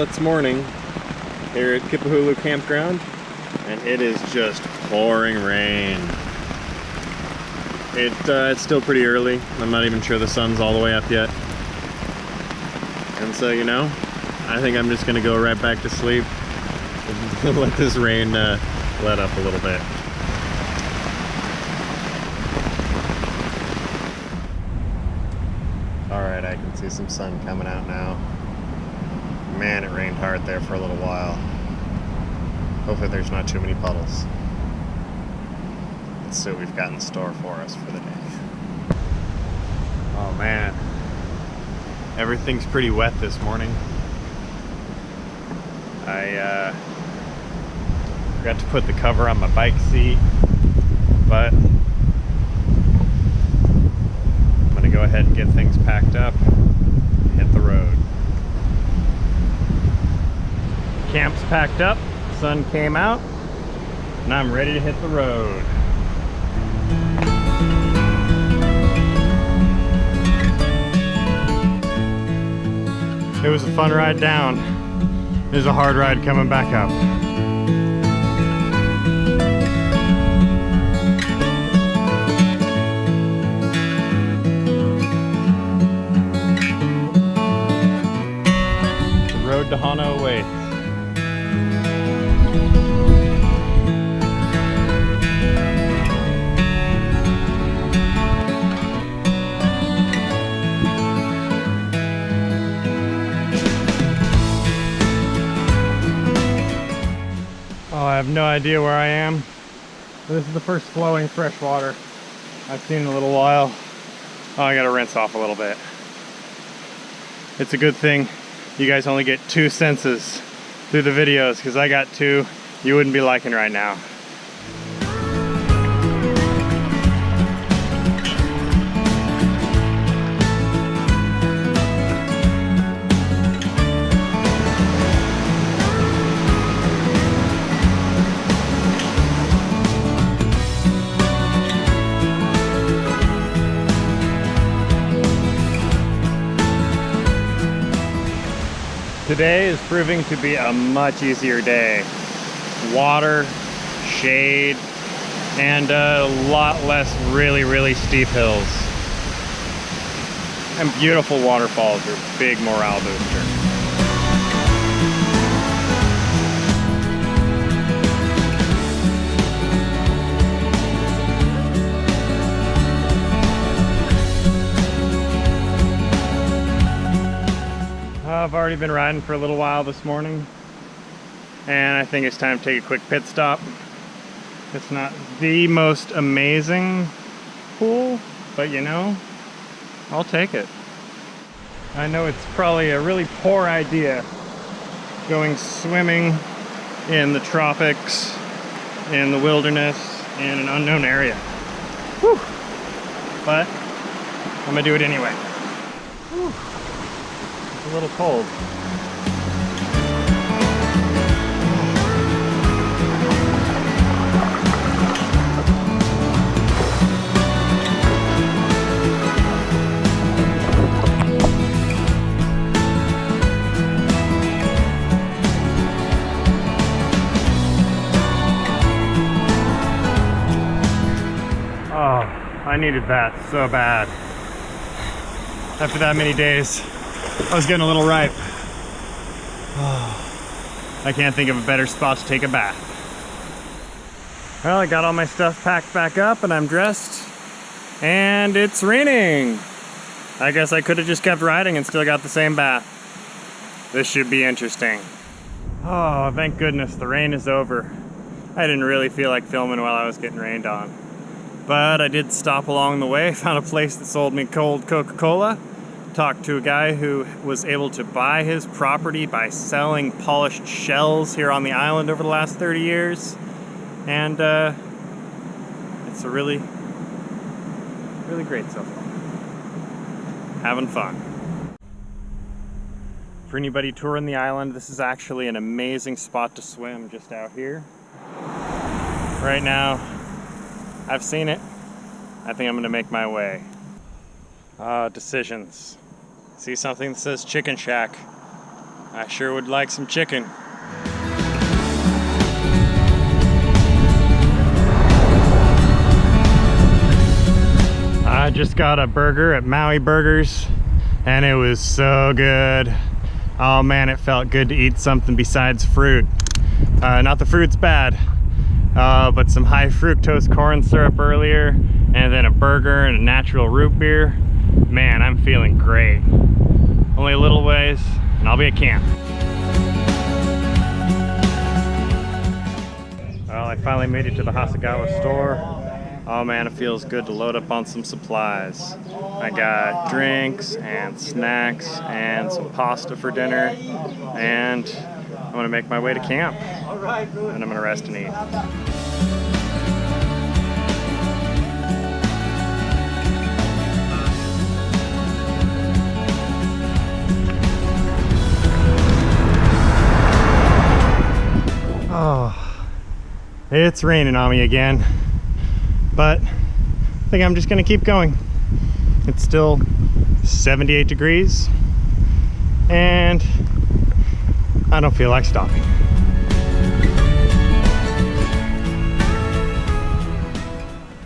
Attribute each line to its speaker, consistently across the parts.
Speaker 1: Well, it's morning here at Kipahulu campground, and it is just pouring rain. It's still pretty early. I'm not even sure the sun's all the way up yet. And so, you know, I think I'm just gonna go right back to sleep and let this rain let up a little bit. Alright, I can see some sun coming out now. Man, it rained hard there for a little while. Hopefully there's not too many puddles. Let's see what we've got in store for us for the day. Oh man, everything's pretty wet this morning. I forgot to put the cover on my bike seat, but I'm gonna go ahead and get things packed up and hit the road. Camp's packed up, sun came out, and I'm ready to hit the road. It was a fun ride down. It was a hard ride coming back up. The road to Hana awaits. Oh, I have no idea where I am. This is the first flowing fresh water I've seen in a little while. Oh, I gotta rinse off a little bit. It's a good thing you guys only get 2 senses through the videos, because I got 2 you wouldn't be liking right now. Today is proving to be a much easier day. Water, shade, and a lot less really steep hills. And beautiful waterfalls are a big morale booster. I've already been riding for a little while this morning, and I think it's time to take a quick pit stop. It's not the most amazing pool, but you know, I'll take it. I know it's probably a really poor idea going swimming in the tropics, in the wilderness, in an unknown area. Whew. But I'm gonna do it anyway. Whew. A little cold. Oh, I needed that so bad. After that many days, I was getting a little ripe. Oh, I can't think of a better spot to take a bath. Well, I got all my stuff packed back up and I'm dressed, and it's raining. I guess I could have just kept riding and still got the same bath. This should be interesting. Oh, thank goodness the rain is over. I didn't really feel like filming while I was getting rained on. But I did stop along the way, found a place that sold me cold Coca-Cola. Talked to a guy who was able to buy his property by selling polished shells here on the island over the last 30 years. And it's a really great so far. Having fun. For anybody touring the island, this is actually an amazing spot to swim just out here. Right now, I've seen it. I think I'm gonna make my way. Decisions. See something that says Chicken Shack. I sure would like some chicken. I just got a burger at Maui Burgers and it was so good. Oh man, it felt good to eat something besides fruit. Not the fruit's bad, but some high fructose corn syrup earlier, and then a burger and a natural root beer. Man, I'm feeling great. Only a little ways and I'll be at camp. Well, I finally made it to the Hasagawa store. Oh man, it feels good to load up on some supplies. I got drinks and snacks and some pasta for dinner, and I'm gonna make my way to camp. And I'm gonna rest and eat. Oh, it's raining on me again. But I think I'm just gonna keep going. It's still 78 degrees and I don't feel like stopping.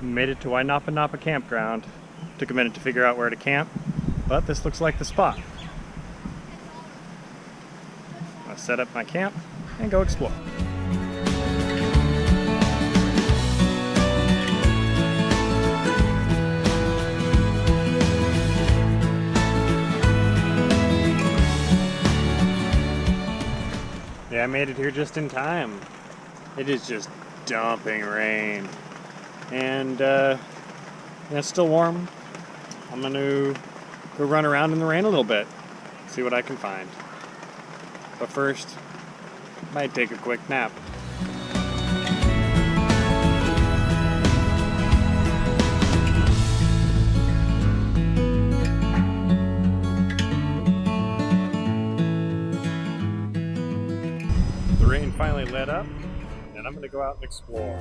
Speaker 1: Made it to Waianapanapa campground. Took a minute to figure out where to camp, but this looks like the spot. I'll set up my camp and go explore. Yeah, I made it here just in time. It is just dumping rain. And it's still warm. I'm gonna go run around in the rain a little bit, see what I can find. But first, might take a quick nap. The rain finally let up, and I'm gonna go out and explore.